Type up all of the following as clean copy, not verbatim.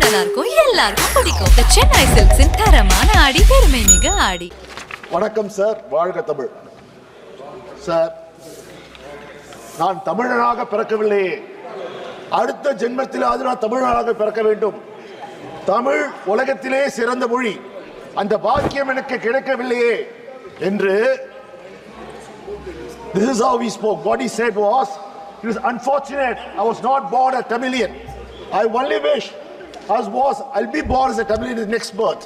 எல்லாருக்கும் எல்லாருக்கும் பிடிக்கும். The Chennai Silks இன் தரமான ஆடி பெருமை மிக ஆடி. வணக்கம் சார், வாழ்க தமிழ். சார், நான் தமிழனாக பிறக்கவில்லையே, அடுத்த ஜென்மத்திலாவது நான் தமிழனாக பிறக்க வேண்டும். தமிழ் உலகத்திலே சிறந்த மொழி, அந்த பாக்கியம் எனக்கு கிடைக்கவில்லையே என்று. This is how he spoke. What he said was, it was unfortunate I was not born a Tamilian. I only wish I'll be born as a Tamilian in the next birth.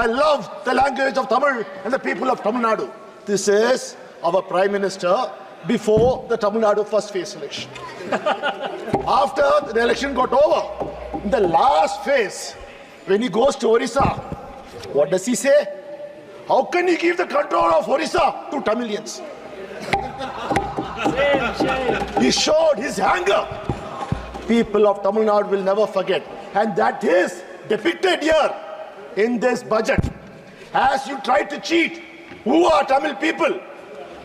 I love the language of Tamil and the people of Tamil Nadu. This is our Prime Minister before the Tamil Nadu first phase election. After the election got over, in the last phase, when he goes to Orissa, what does he say? How can he give the control of Orissa to Tamilians? He showed his anger. People of Tamil Nadu will never forget. And that is depicted here in this budget. As you try to cheat who are Tamil people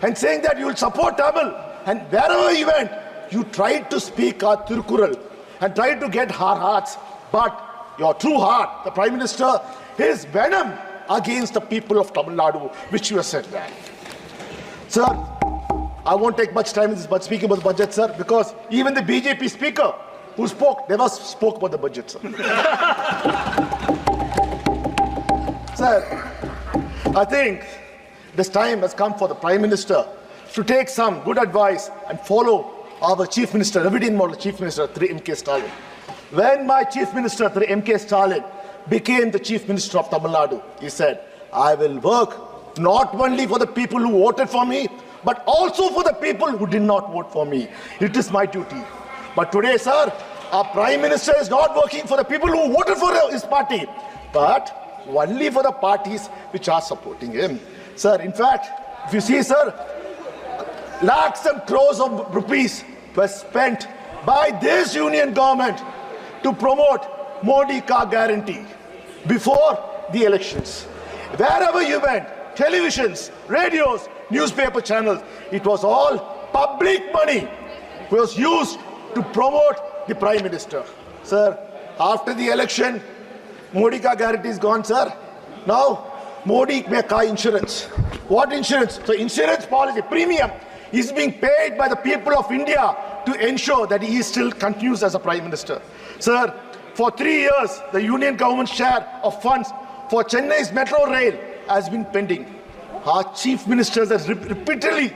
and saying that you will support Tamil, and wherever you went, you tried to speak our Tirukural and tried to get our hearts. But your true heart, the Prime Minister, is venom against the people of Tamil Nadu, which you have said that. Sir, I won't take much time in this but speaking about the budget, sir, because even the BJP speaker who spoke never spoke about the budget, sir. Sir, I think this time has come for the Prime Minister to take some good advice and follow our Chief Minister, Revidin model Chief Minister, MK Stalin. When my Chief Minister, MK Stalin, became the Chief Minister of Tamil Nadu, he said, I will work not only for the people who voted for me, but also for the people who did not vote for me. It is my duty. But today, sir, our Prime Minister is not working for the people who voted for his party, but only for the parties which are supporting him. Sir, in fact, if you see, sir, lakhs and crores of rupees were spent by this union government to promote Modi Ka Guarantee before the elections. Wherever you went, televisions, radios, newspaper channels, it was all public money was used to promote the Prime Minister. Sir, after the election, Modi Ka Guarantee is gone, sir. Now, Modi Ka Insurance. What insurance? So insurance policy, premium, is being paid by the people of India to ensure that he still continues as a Prime Minister. Sir, for 3 years, the union government's share of funds for Chennai's metro rail has been pending. Our chief ministers have repeatedly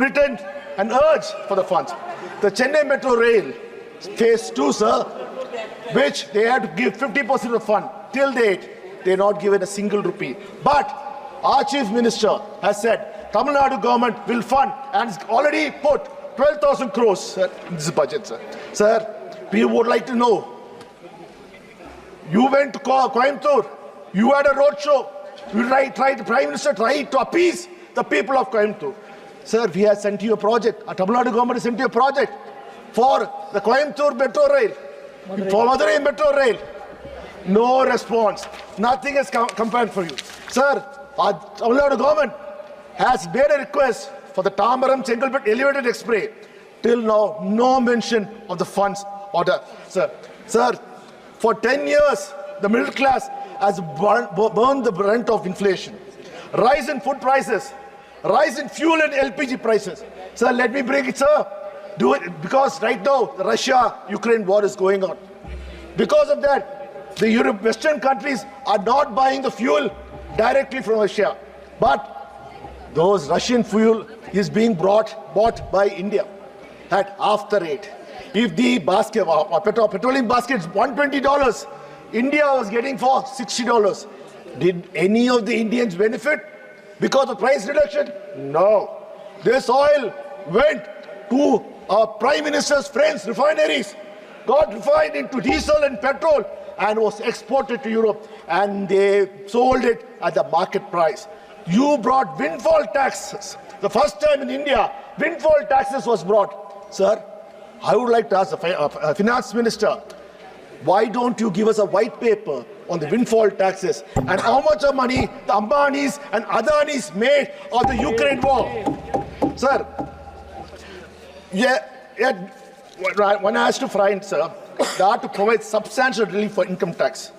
written and urged for the funds. The Chennai metro rail, phase 2, sir, which they had to give 50% of the fund. Till date, they are not given a single rupee. But our chief minister has said Tamil Nadu government will fund and has already put 12,000 crores in this budget, sir. Sir, we would like to know, you went to Coimbatore, you had a road show, the Prime Minister tried to appease the people of Coimbatore. Sir, we have sent you a project, our Tamil Nadu government has sent you a project for the Coimbatore metro rail, for Madurai metro rail. No response. Nothing has come for you. Sir, our Tamil Nadu government has made a request for the Tambaram Chengalpet elevated express. Till now, no mention of the funds order. Sir, for 10 years, the middle class has burned the brunt of inflation. Rise in food prices, rise in fuel and LPG prices. Sir, let me break it, sir. Do it because right now the Russia-Ukraine war is going on. Because of that, the Western countries are not buying the fuel directly from Russia, but those Russian fuel is being bought by India at half the rate. If the petroleum basket is $120, India was getting for $60. Did any of the Indians benefit because of price reduction? No. This oil went to our Prime Minister's friends' refineries, got refined into diesel and petrol, and was exported to Europe, and they sold it at the market price. You brought windfall taxes. The first time in India, windfall taxes was brought. Sir, I would like to ask the finance minister, why don't you give us a white paper on the windfall taxes and how much of money the Ambanis and Adhanis made of the Ukraine war? Sir, one has to find, sir, that to provide substantial relief for income tax.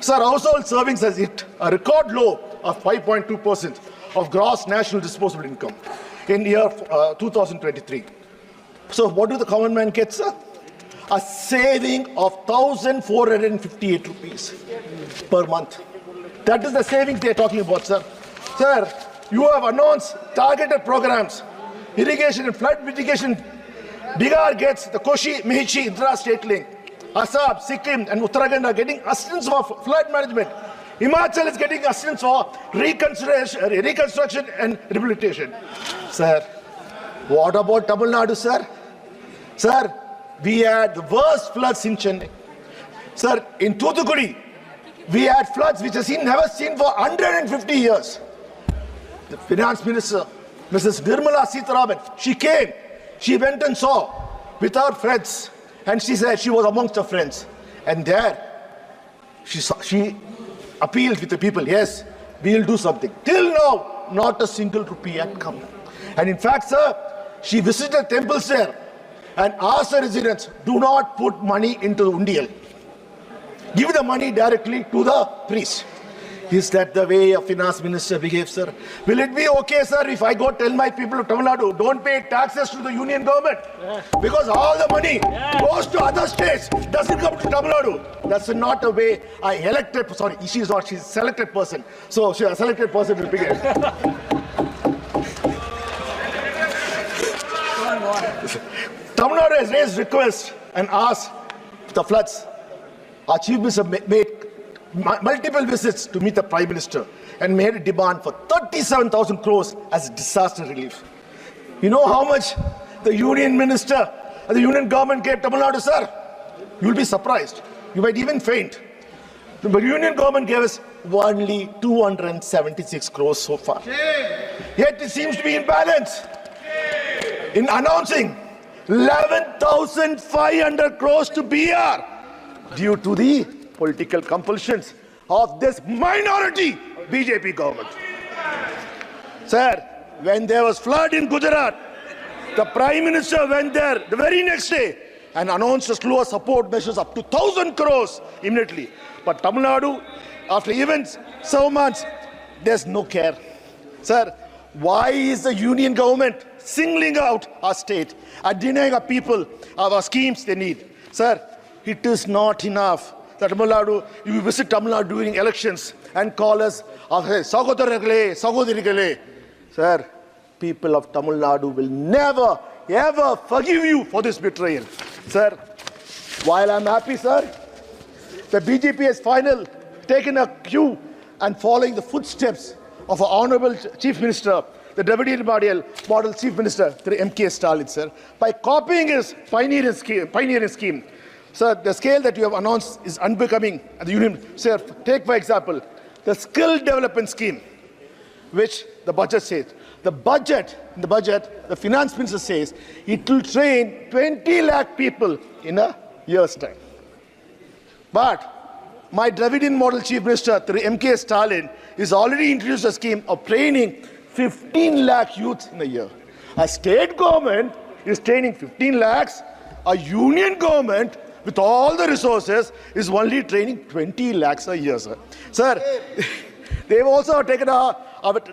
Sir, household savings has hit a record low of 5.2% of gross national disposable income in year 2023. So what do the common man get, sir? A saving of 1,458 rupees per month. That is the savings they are talking about, sir. Sir, you have announced targeted programs, irrigation and flood mitigation. Bihar gets the Koshi, Mehichi, Indra State Link. Assam, Sikkim and Uttarakhand are getting assistance for flood management. Himachal is getting assistance for reconstruction and rehabilitation. Sir, what about Tamil Nadu, sir? Sir, we had the worst floods in Chennai. Sir, in Thoothukudi, we had floods which has never seen for 150 years. The finance minister, Mrs. Nirmala Sitharaman, she came, she went and saw with her friends, and she said she was amongst her friends. And there, she appealed with the people, yes, we'll do something. Till now, not a single rupee had come. And in fact, sir, she visited temples there and asked the residents, do not put money into the undial. Give the money directly to the priest. Is that the way a finance minister behaves, sir? Will it be okay, sir, if I go tell my people of Tamil Nadu, don't pay taxes to the union government? Because all the money goes to other states, doesn't come to Tamil Nadu. That's not a way I elected, sorry, she's not, she's a selected person. So a selected person will begin. Tamil Nadu has raised requests and asked the floods. Our chief minister made multiple visits to meet the Prime Minister and made a demand for 37,000 crores as disaster relief. You know how much the union minister and the union government gave Tamil Nadu, sir? You'll be surprised. You might even faint. The union government gave us only 276 crores so far. Yet it seems to be in balance. In announcing 11,500 crores to BR due to the political compulsions of this minority BJP government. Sir, when there was flood in Gujarat, the Prime Minister went there the very next day and announced a slew of support measures up to 1,000 crores immediately. But Tamil Nadu, after events, 7 months, there's no care. Sir, why is the union government singling out our state and denying our people our schemes they need? Sir, it is not enough. Tamil Nadu, you visit Tamil Nadu during elections and call us, Sagodharigale. Sir, people of Tamil Nadu will never, ever forgive you for this betrayal. Sir, while I'm happy, sir, the BJP has finally taken a cue and following the footsteps of our Honorable Chief Minister, the Deputy Model Chief Minister, DMK Stalin, sir, by copying his pioneering scheme. Sir, the scale that you have announced is unbecoming at the union. Sir, take for example, the skill development scheme, which the budget says. In the budget, the finance minister says it will train 20 lakh people in a year's time. But my Dravidian model chief minister, MK Stalin, is already introduced a scheme of training 15 lakh youths in a year. A state government is training 15 lakhs. A union government with all the resources is only training 20 lakhs a year, sir. Sir, they've also taken a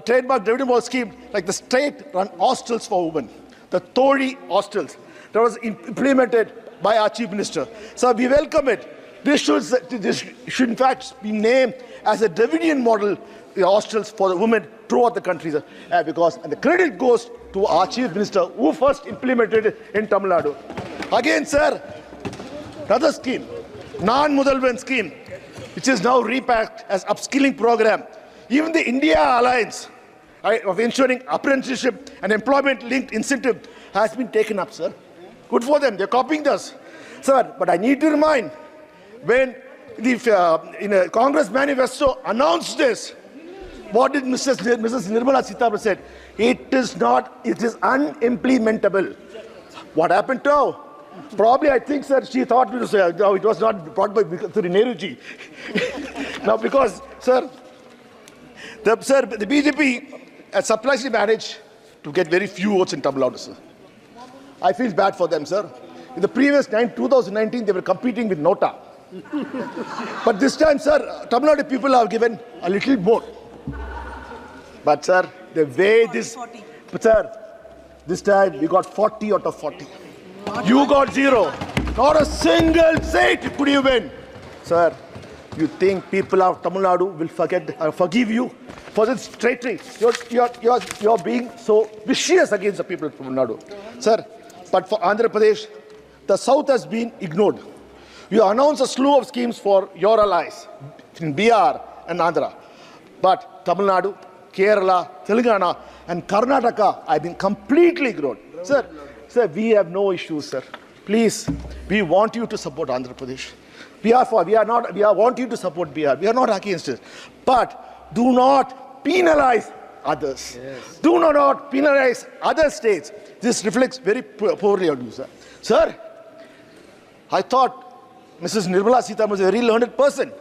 trademark Dravidian model scheme like the state-run hostels for women, the Tori hostels, that was implemented by our chief minister. So we welcome it. This should in fact be named as a Dravidian model hostels for the women throughout the country, sir. And the credit goes to our chief minister who first implemented it in Tamil Nadu. Again, sir, another scheme, non-Mudalvan scheme, which is now repacked as upskilling program. Even the India Alliance of ensuring apprenticeship and employment-linked incentive has been taken up, sir. Good for them. They're copying this, sir. But I need to remind, when in a Congress manifesto announced this, what did Mrs. Nirmala Sitharaman said? It is unimplementable. What happened now? Probably, I think, sir, she thought it was not brought by Nehruji. Now, because, sir, the BJP has surprisingly managed to get very few votes in Tamil Nadu, sir. I feel bad for them, sir. In the previous 2019, they were competing with Nota. But this time, sir, Tamil Nadu people have given a little more. But, sir, the way this... But, sir, this time we got 40 out of 40. You got 0. Not a single seat could you win. Sir, you think people of Tamil Nadu will forgive you for this treachery? You're being so vicious against the people of Tamil Nadu. Sir, but for Andhra Pradesh, the South has been ignored. You announced a slew of schemes for your allies in BR and Andhra. But Tamil Nadu, Kerala, Telangana, and Karnataka have been completely ignored. Sir, we have no issues, sir. Please, we want you to support Andhra Pradesh. We want you to support BR. We are not against it. But do not penalize others. Yes. Do not penalize other states. This reflects very poorly on you, sir. Sir, I thought Mrs. Nirmala Sitharaman was a very learned person.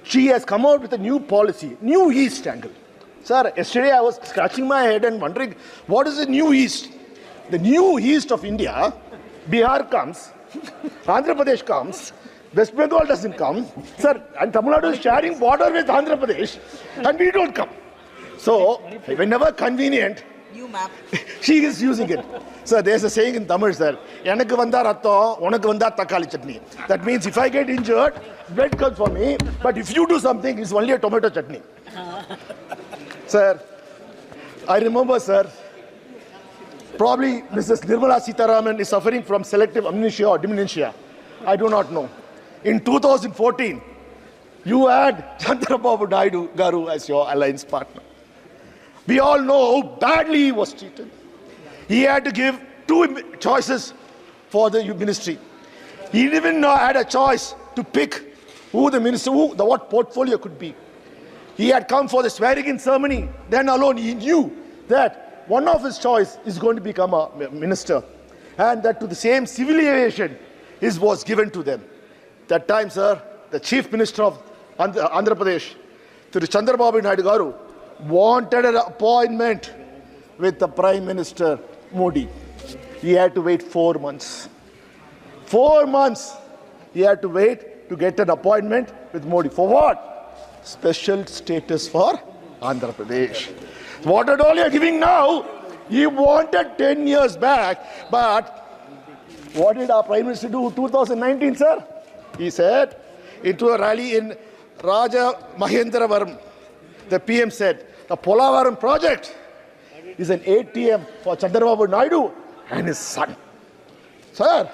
She has come out with a new policy, New East angle. Sir, yesterday I was scratching my head and wondering, what is the New East? The New East of India, Bihar comes, Andhra Pradesh comes, West Bengal doesn't come, sir, and Tamil Nadu is sharing border with Andhra Pradesh, and we don't come. So, whenever convenient, she is using it. Sir, there's a saying in Tamil, sir, Enakku vandha rattam, unakku vandha takkali chutney. That means if I get injured, blood comes for me, but if you do something, it's only a tomato chutney. Sir, I remember, sir, probably Mrs. Nirmala Sitharaman is suffering from selective amnesia or dementia. I do not know. In 2014, you had Chandrababu Naidu Garu as your alliance partner. We all know how badly he was treated. He had to give 2 choices for the ministry. He even had a choice to pick who the minister, what portfolio could be. He had come for the swearing-in ceremony. Then alone he knew that one of his choice is going to become a minister, and that to the same civil aviation was given to them. That time, sir, the chief minister of Andhra Pradesh, Chandrababu Naidu Garu, wanted an appointment with the Prime Minister Modi. He had to wait 4 months. 4 months he had to wait to get an appointment with Modi. For what? Special status for Andhra Pradesh. What all you are giving now, he wanted 10 years back, but what did our Prime Minister do in 2019, sir? He said, into a rally in Raja Mahendravaram, the PM said, the Polavaram project is an ATM for Chandrababu Naidu and his son. Sir,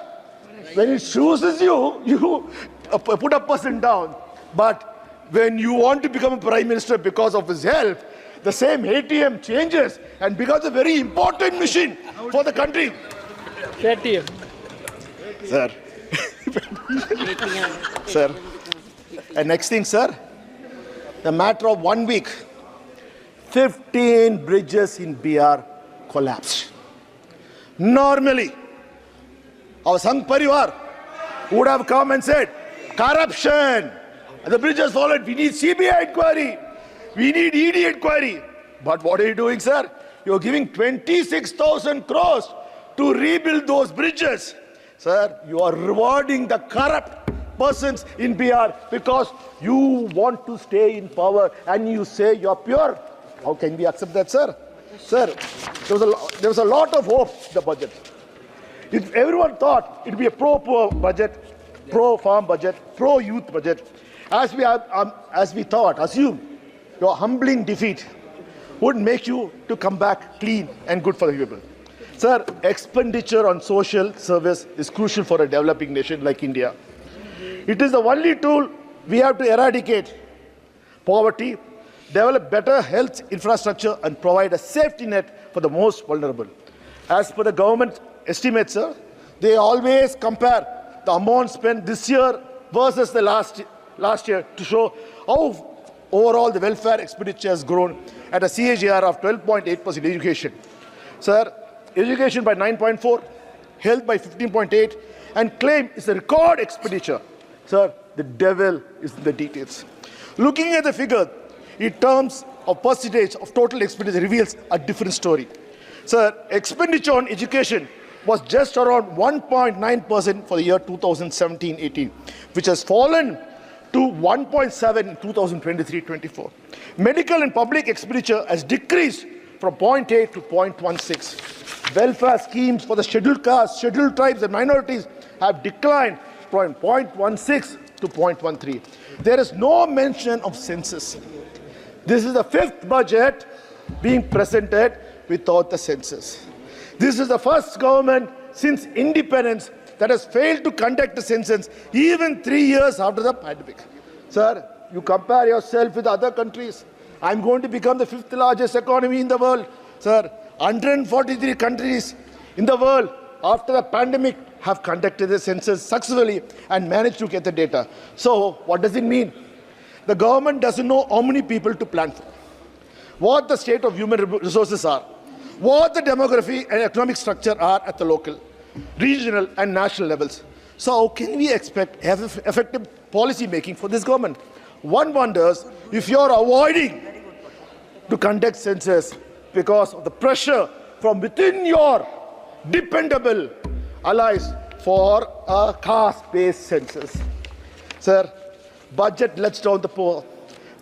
when it chooses you, you put a person down. But when you want to become a Prime Minister because of his help, the same ATM changes and becomes a very important machine for the country. ATM. Sir. Sir. And next thing, sir, the matter of 1 week, 15 bridges in BR collapsed. Normally, our Sangh Parivar would have come and said, corruption. And the bridges followed. We need CBI inquiry. We need ED inquiry. But what are you doing, sir? You're giving 26,000 crores to rebuild those bridges. Sir, you are rewarding the corrupt persons in BR because you want to stay in power and you say you're pure. How can we accept that, sir? Sir, there was a lot of hope in the budget. If everyone thought it would be a pro-poor budget, pro-farm budget, pro-youth budget, as we assumed, your humbling defeat would make you to come back clean and good for the people. Sir, expenditure on social service is crucial for a developing nation like India. It is the only tool we have to eradicate poverty, develop better health infrastructure, and provide a safety net for the most vulnerable. As per the government estimates, sir, they always compare the amount spent this year versus the last year to show how overall the welfare expenditure has grown at a CAGR of 12.8% education. Sir, education by 9.4, health by 15.8, and claim is a record expenditure. Sir, the devil is in the details. Looking at the figure in terms of percentage of total expenditure reveals a different story. Sir, expenditure on education was just around 1.9% for the year 2017-18, which has fallen to 1.7 in 2023-24. Medical and public expenditure has decreased from 0.8 to 0.16. Welfare schemes for the scheduled castes, scheduled tribes and minorities have declined from 0.16 to 0.13. There is no mention of census. This is the fifth budget being presented without the census. This is the first government since independence that has failed to conduct a census even 3 years after the pandemic. Sir, you compare yourself with other countries. I'm going to become the fifth largest economy in the world. Sir, 143 countries in the world after the pandemic have conducted the census successfully and managed to get the data. So what does it mean? The government doesn't know how many people to plan for, what the state of human resources are, what the demography and economic structure are at the local, regional and national levels. So how can we expect effective policy making for this government? One wonders if you're avoiding to conduct census because of the pressure from within your dependable allies for a caste-based census. Sir, budget lets down the poor,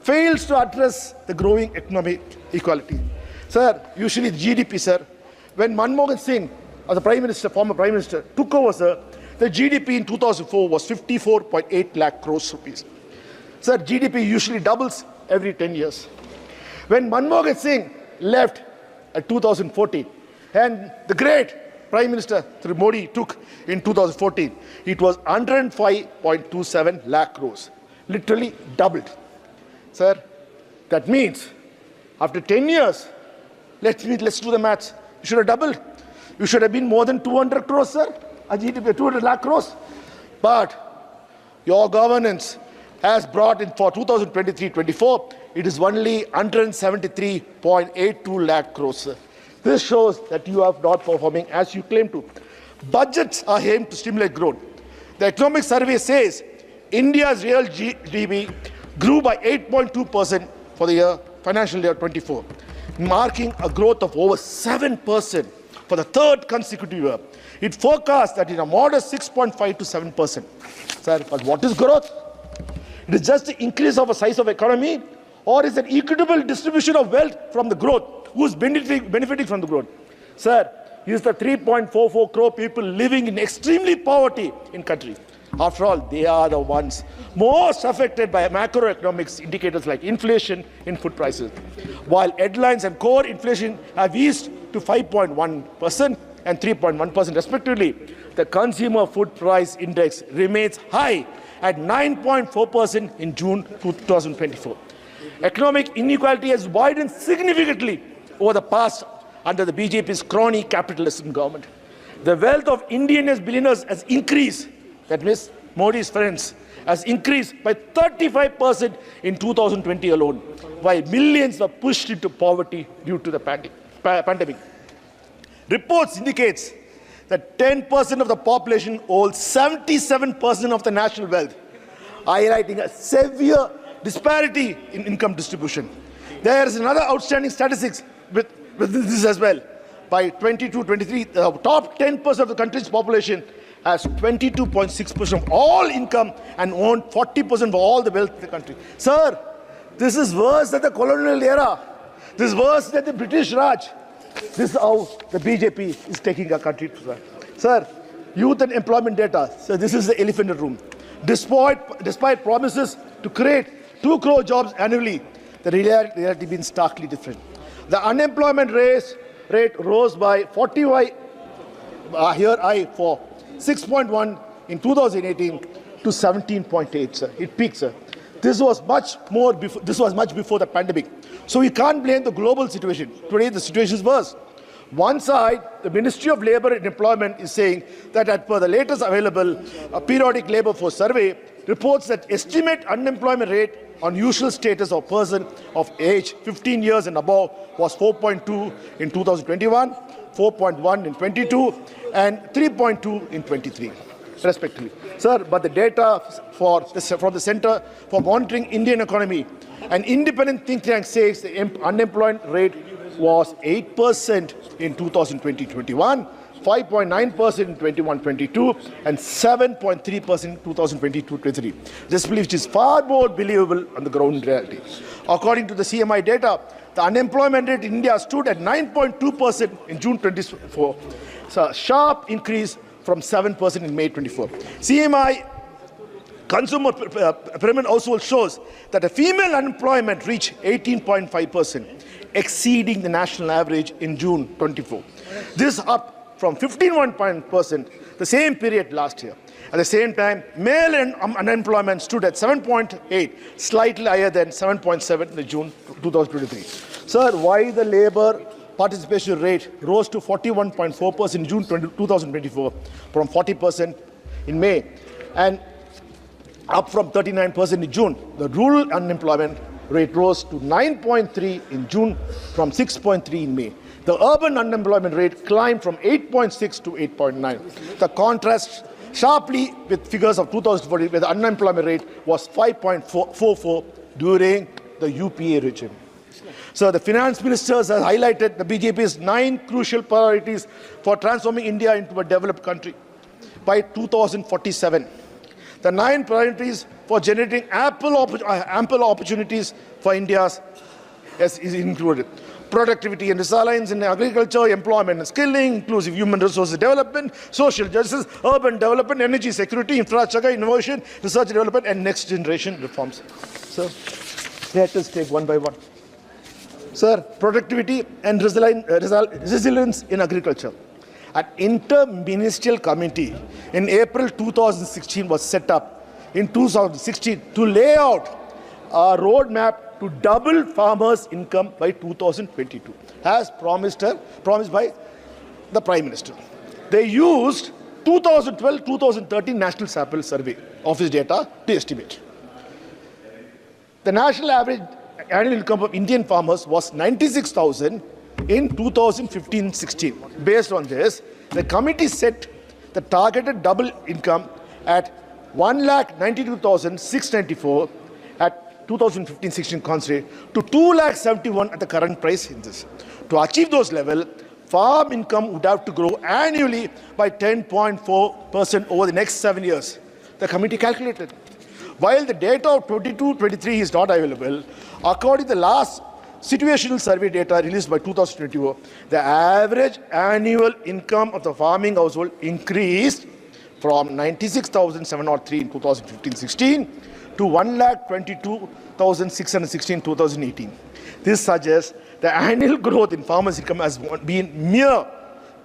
fails to address the growing economic equality. Sir, usually GDP, sir, when Manmohan Singh, as the Prime Minister, former Prime Minister, took over, sir, the GDP in 2004 was 54.8 lakh crores rupees. Sir, GDP usually doubles every 10 years. When Manmohan Singh left at 2014, and the great Prime Minister Modi took in 2014, it was 105.27 lakh crores, literally doubled. Sir, that means after 10 years, let's do the maths. You should have doubled. You should have been more than 200 crores, sir. A GDP, 200 lakh crores. But your governance has brought in for 2023-24, it is only 173.82 lakh crores, sir. This shows that you are not performing as you claim to. Budgets are aimed to stimulate growth. The economic survey says India's real GDP grew by 8.2% for the year, financial year 24, marking a growth of over 7% for the third consecutive year. It forecasts that in a modest 6.5 to 7%. Sir, but what is growth? It is just the increase of a size of economy, or is an equitable distribution of wealth from the growth? Who is benefiting from the growth? Sir, it is the 3.44 crore people living in extremely poverty in country. After all, they are the ones most affected by macroeconomics indicators like inflation in food prices. While headlines and core inflation have eased to 5.1% and 3.1% respectively, the consumer food price index remains high at 9.4% in June 2024. Economic inequality has widened significantly over the past under the BJP's crony capitalism government. The wealth of Indian billionaires has increased, that means Modi's friends, has increased by 35% in 2020 alone, while millions were pushed into poverty due to the pandemic. Reports indicates that 10% of the population holds 77% of the national wealth, highlighting a severe disparity in income distribution. There is another outstanding statistics with this as well. By 22-23, the top 10% of the country's population has 22.6% of all income and own 40% of all the wealth of the country. Sir, this is worse than the colonial era. This is worse than the British Raj. This is how the BJP is taking our country to. Sir, youth and employment data. So this is the elephant in the room. Despite promises to create 2 crore jobs annually, the reality has been starkly different. The unemployment rate rose by 40 for 6.1 in 2018 to 17.8, sir. It peaked, sir. This was much before the pandemic. So we can't blame the global situation. Today the situation is worse. One side, the Ministry of Labour and Employment is saying that as per the latest available periodic labour force survey, reports that estimate unemployment rate on usual status of person of age 15 years and above was 4.2 in 2021, 4.1 in 22, and 3.2 in 23, respectively. Sir, but the data from the Center for Monitoring Indian Economy, an independent think tank, says the unemployment rate was 8% in 2020-21, 5.9% in 21-22 and 7.3% in 2022-23. This which is far more believable on the ground reality. According to the CMI data, the unemployment rate in India stood at 9.2% in June 24. So a sharp increase from 7% in May 24. CMI Consumer Pyramid Household shows that the female unemployment reached 18.5%, exceeding the national average in June 24. This up from 15.1% the same period last year. At the same time, male unemployment stood at 7.8, slightly higher than 7.7 in June 2023. Sir, why the labor participation rate rose to 41.4% in June 2024 from 40% in May and up from 39% in June? The rural unemployment rate rose to 9.3 in June from 6.3 in May. The urban unemployment rate climbed from 8.6 to 8.9. The contrast sharply with figures of 2014, where the unemployment rate was 5.44 during the UPA regime. So the finance ministers have highlighted the BJP's 9 crucial priorities for transforming India into a developed country by 2047. The 9 priorities for generating ample opportunities for India is included: productivity and resilience in agriculture, employment and skilling, inclusive human resources development, social justice, urban development, energy security, infrastructure, innovation, research and development, and next generation reforms. So let us take one by one. Sir, productivity and resilience in agriculture. An inter-ministerial committee in April 2016 was set up in 2016 to lay out a roadmap to double farmers' income by 2022, as promised by the Prime Minister. They used 2012-2013 National Sample Survey Office data to estimate. The national average annual income of Indian farmers was 96,000 in 2015-16. Based on this, the committee set the targeted double income at 1,92,694 at 2015-16 concentrate to 2,71,000 at the current price in this. To achieve those levels, farm income would have to grow annually by 10.4% over the next 7 years, the committee calculated. While the data of 22-23 is not available, according to the last situational survey data released by 2022, the average annual income of the farming household increased from 96,703 in 2015-16 to 1,22,616 in 2018. This suggests the annual growth in farmers' income has been mere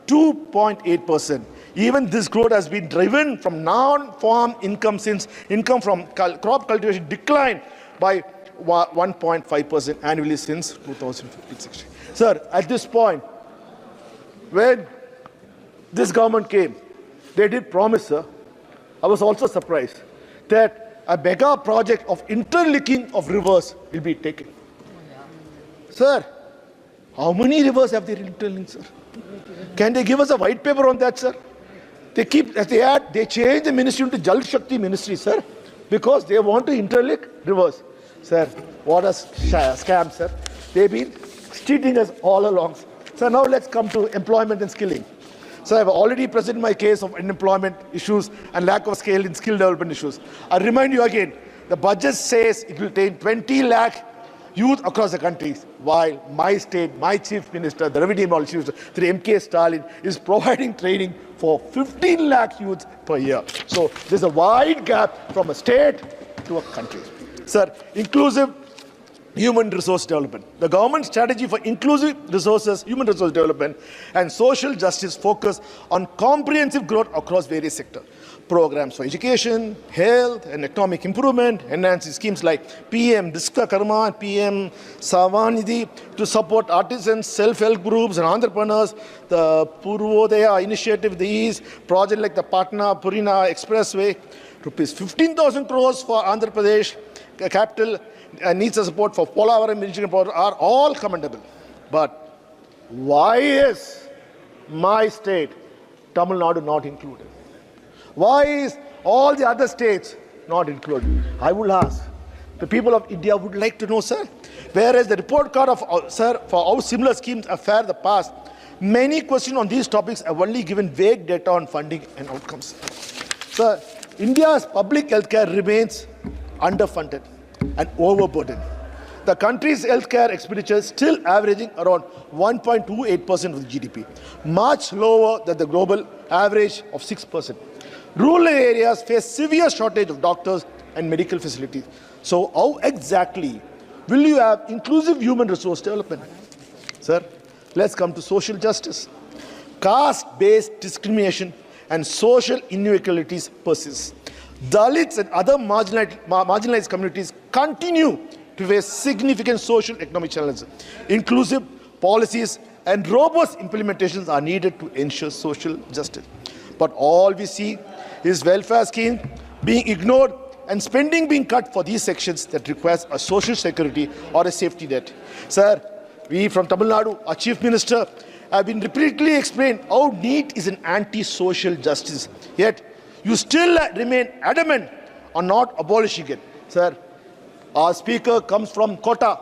2.8%. Even this growth has been driven from non-farm income, since income from crop cultivation declined by 1.5% annually since 2015-16. Sir, at this point, when this government came, they did promise, sir. I was also surprised that a mega project of interlinking of rivers will be taken. Sir, how many rivers have they interlinked, sir? Can they give us a white paper on that, sir? They change the ministry into Jal Shakti ministry, sir, because they want to interlink rivers. Sir, what a scam, sir. They've been cheating us all along. So now let's come to employment and skilling. So I've already presented my case of unemployment issues and lack of scale in skill development issues. I remind you again, the budget says it will take 20 lakh youth across the country, while my state, my chief minister, the revenue policy minister, the MK Stalin, is providing training for 15 lakh youths per year. So there's a wide gap from a state to a country. Sir, inclusive human resource development. The government strategy for inclusive resources, human resource development, and social justice focus on comprehensive growth across various sectors. Programs for education, health, and economic improvement, enhancing schemes like PM Vishwakarma and PM Dayanidhi to support artisans, self-help groups, and entrepreneurs. The Purvodaya initiative, the East project like the Patna-Purina Expressway, rupees 15,000 crores for Andhra Pradesh capital needs a support for Polavaram engineering project are all commendable. But why is my state, Tamil Nadu, not included? Why is all the other states not included? I will ask. The people of India would like to know, sir. Whereas the report card of, sir, for how similar schemes have fared the past, Many questions on these topics have only given vague data on funding and outcomes. Sir, India's public healthcare remains underfunded and overburdened. The country's healthcare expenditure is still averaging around 1.28% of the GDP, much lower than the global average of 6%. Rural areas face severe shortage of doctors and medical facilities. So how exactly will you have inclusive human resource development? Sir, let's come to social justice. Caste-based discrimination and social inequalities persist. Dalits and other marginalized communities continue to face significant social and economic challenges. Inclusive policies and robust implementations are needed to ensure social justice. But all we see is welfare schemes being ignored and spending being cut for these sections that requires a social security or a safety net. Sir, we from Tamil Nadu, our Chief Minister, have been repeatedly explained how NEET is an anti-social justice. Yet, you still remain adamant on not abolishing it. Sir, our Speaker comes from Kota.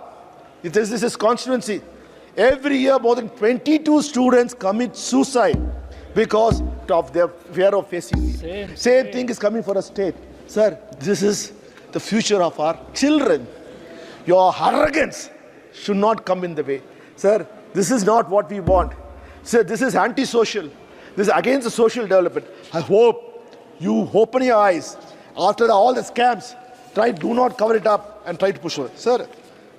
This is his constituency. Every year, more than 22 students commit suicide because of their fear of facing it. Same thing is coming for a state. Sir, this is the future of our children. Your arrogance should not come in the way. Sir, this is not what we want. Sir, this is anti-social. This is against the social development. I hope you open your eyes after all the scams. Do not cover it up and try to push it. Sir,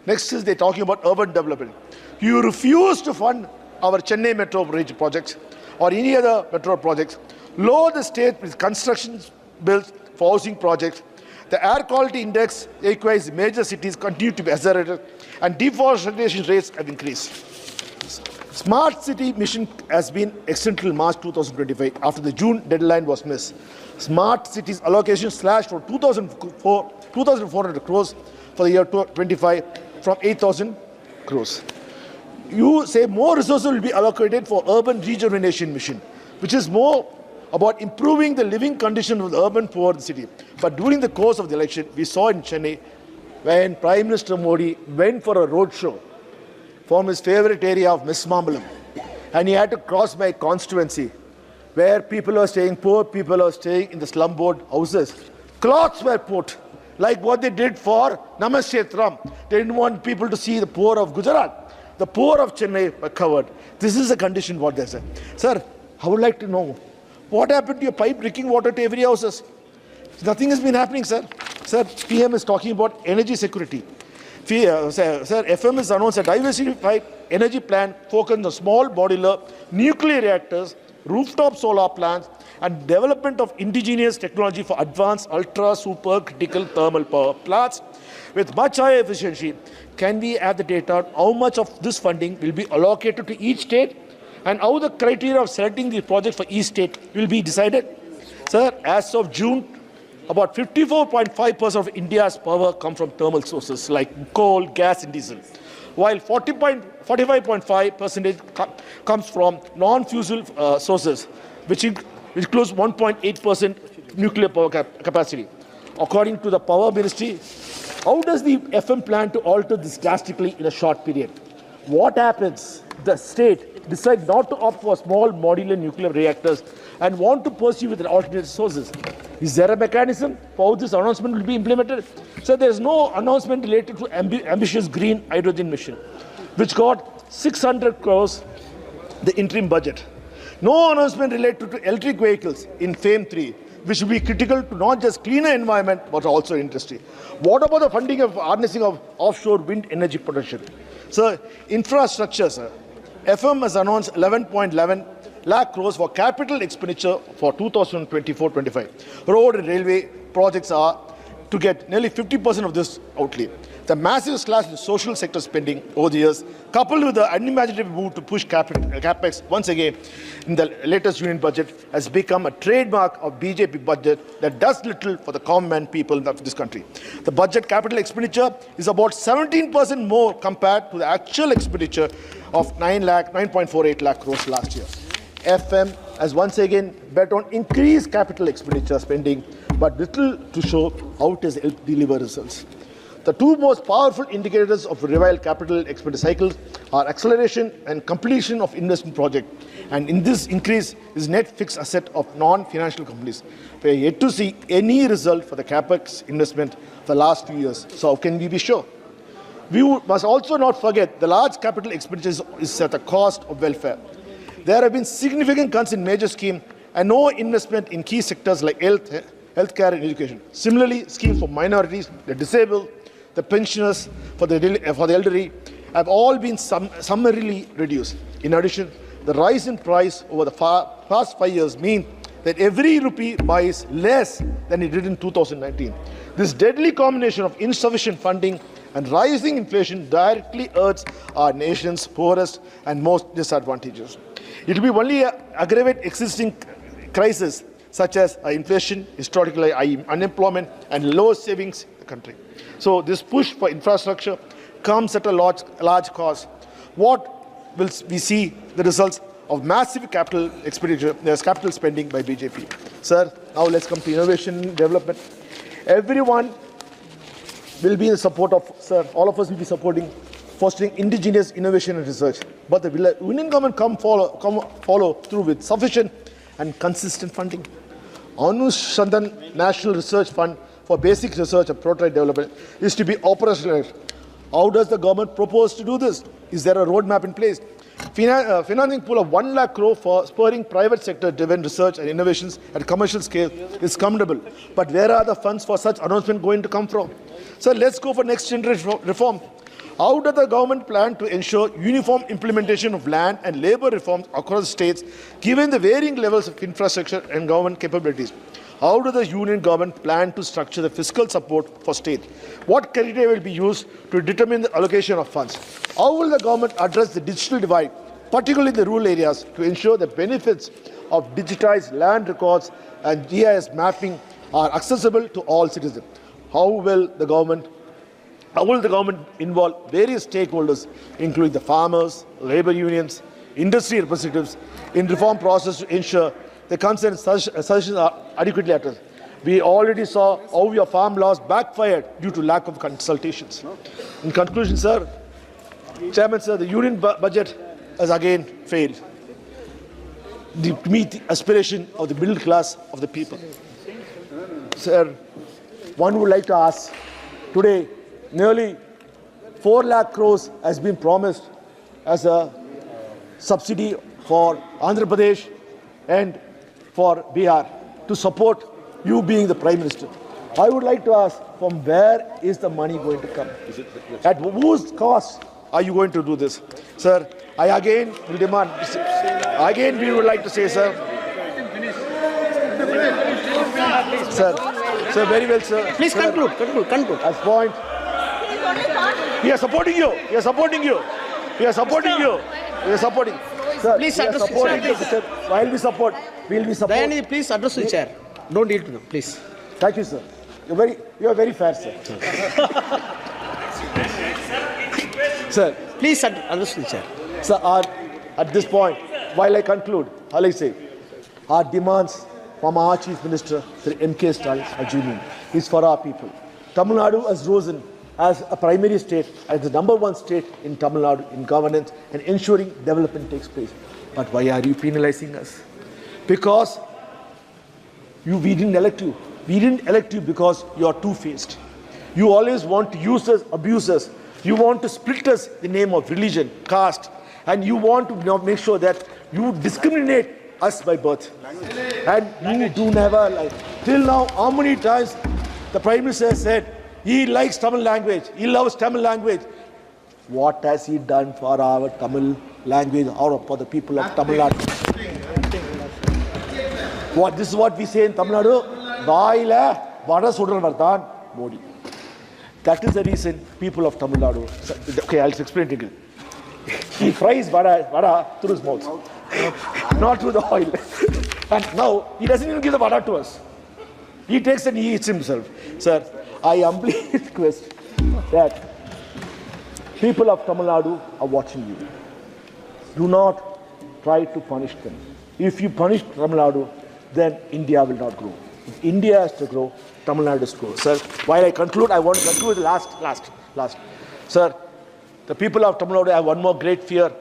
next is they're talking about urban development. You refuse to fund our Chennai Metro Bridge projects or any other metro projects. Lower the state with construction bills for housing projects. The air quality index requires major cities continue to be accelerated and deforestation rates have increased. Smart City mission has been extended till March 2025 after the June deadline was missed. Smart Cities allocation slashed from 2,400 crores for the year 25 from 8,000 crores. You say more resources will be allocated for urban rejuvenation mission, which is more about improving the living conditions of the urban poor in the city. But during the course of the election, we saw in Chennai when Prime Minister Modi went for a roadshow from his favorite area of Mismambalam, and he had to cross my constituency where people are staying, poor people are staying in the slum board houses. Cloths were put, like what they did for Namashetram. They didn't want people to see the poor of Gujarat. The poor of Chennai were covered. This is the condition what they said. Sir, I would like to know, what happened to your pipe drinking water to every house? Nothing has been happening, sir. Sir, PM is talking about energy security. Sir, FM has announced a diversified energy plan focused on small modular nuclear reactors, rooftop solar plants, and development of indigenous technology for advanced ultra super critical thermal power plants with much higher efficiency. Can we have the data on how much of this funding will be allocated to each state and how the criteria of selecting the project for each state will be decided? Sir, as of June, about 54.5% of India's power comes from thermal sources like coal, gas, and diesel, while 45.5% comes from non-fossil sources, which includes 1.8% nuclear power capacity. According to the Power Ministry, how does the FM plan to alter this drastically in a short period? What happens? The state decide not to opt for small modular nuclear reactors and want to pursue with alternate sources. Is there a mechanism for how this announcement will be implemented? So there is no announcement related to ambitious green hydrogen mission, which got 600 crores the interim budget. No announcement related to electric vehicles in FAME 3, which will be critical to not just cleaner environment, but also industry. What about the funding of harnessing of offshore wind energy production? So infrastructure, sir. FM has announced 11.11 lakh crores for capital expenditure for 2024-25. Road and railway projects are to get nearly 50% of this outlay. The massive slash in social sector spending over the years, coupled with the unimaginative move to push capex once again in the latest union budget, has become a trademark of BJP budget that does little for the common man people of this country. The budget capital expenditure is about 17% more compared to the actual expenditure of 9.48 lakh crores last year. FM has once again bet on increased capital expenditure spending, but little to show how it has helped deliver results. The two most powerful indicators of revival capital expenditure cycles are acceleration and completion of investment project. And in this increase is net fixed asset of non-financial companies. We are yet to see any result for the capex investment for the last few years. So how can we be sure? We must also not forget the large capital expenditures is at the cost of welfare. There have been significant cuts in major schemes and no investment in key sectors like healthcare and education. Similarly, schemes for minorities, the disabled, the pensioners, for the elderly have all been summarily reduced. In addition, the rise in price over the past 5 years means that every rupee buys less than it did in 2019. This deadly combination of insufficient funding and rising inflation directly hurts our nation's poorest and most disadvantaged. It will be only aggravate existing crises such as inflation, historically high unemployment, and low savings in the country. So this push for infrastructure comes at a large cost. What will we see the results of massive capital expenditure, capital spending by BJP? Sir, now let's come to innovation development. Everyone will be in support of, sir, all of us will be supporting fostering indigenous innovation and research. But the Union government follow through with sufficient and consistent funding. Oneindia National Research Fund for basic research and prototype development is to be operationalized. How does the government propose to do this? Is there a roadmap in place? Financing pool of 1 lakh crore for spurring private sector driven research and innovations at commercial scale is commendable. But where are the funds for such announcement going to come from? So let's go for next generation reform. How does the government plan to ensure uniform implementation of land and labor reforms across states, given the varying levels of infrastructure and government capabilities? How does the union government plan to structure the fiscal support for states? What criteria will be used to determine the allocation of funds? How will the government address the digital divide, particularly in the rural areas, to ensure the benefits of digitized land records and GIS mapping are accessible to all citizens? How will the government involve various stakeholders, including the farmers, labor unions, industry representatives, in reform process to ensure the concerns suggestions are adequately addressed? We already saw how your farm laws backfired due to lack of consultations. In conclusion, sir, Chairman, sir, the union budget has again failed to meet the aspiration of the middle class of the people. Sir, one would like to ask, today, nearly 4 lakh crores has been promised as a subsidy for Andhra Pradesh and for Bihar to support you being the Prime Minister. I would like to ask, from where is the money going to come? At whose cost are you going to do this? Sir, I again will demand, again we would like to say, sir, very well, sir. Please sir, conclude. As point, we are supporting you. We are supporting you. We are supporting you. We are supporting. Sir, Please we are address supporting the you, sir. While we support, we will be supporting. Dayanidhi, please address the chair. Don't yield to them, please. Thank you, sir. You are very fair, sir. Sir, Please address the chair. sir, at this point, while I conclude, all I say, our demands from our Chief Minister, Sri MK Stalin, are genuine. It's for our people. Tamil Nadu has risen as a primary state, as the #1 state in Tamil Nadu in governance and ensuring development takes place. But why are you penalizing us? Because we didn't elect you. We didn't elect you because you are two-faced. You always want to use us, abuse us. You want to split us in the name of religion, caste, and you want to make sure that you discriminate us by birth. And you do never like. Till now, how many times the Prime Minister said he likes Tamil language, he loves Tamil language. What has he done for our Tamil language or for the people of Tamil Nadu? This is what we say in Tamil Nadu. Vaila vada sudran Modi. That is the reason people of Tamil Nadu. Okay, I'll explain it again. He fries vada through his mouth, not through the oil. And now he doesn't even give the vada to us. He takes and he eats himself. Sir, I humbly request that people of Tamil Nadu are watching you. Do not try to punish them. If you punish Tamil Nadu, then India will not grow. If India has to grow, Tamil Nadu schools. Sir, while I conclude, I want to conclude the last. Sir, the people of Tamil Nadu have one more great fear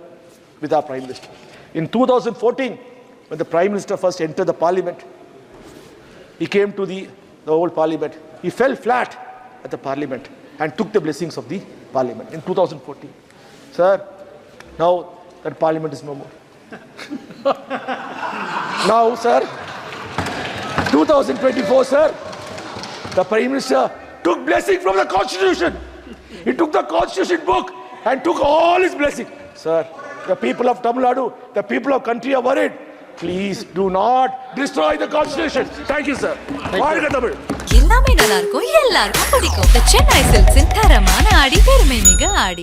with our Prime Minister. In 2014, when the Prime Minister first entered the Parliament, he came to the old Parliament. He fell flat at the Parliament and took the blessings of the Parliament in 2014. Sir, now that Parliament is no more. Now, sir, 2024, sir, the Prime Minister took blessing from the Constitution. He took the Constitution book and took all his blessing. Sir, the people of Tamil Nadu, the people of country are worried. Please do not destroy the Constitution. Thank you, sir. வாழ்க தமிழ். எல்லாமே நல்லா இருக்கும், எல்லாருக்கும் பிடிக்கும். The Chennai Silks in தரமான ஆடி பெருமை மிக ஆடி.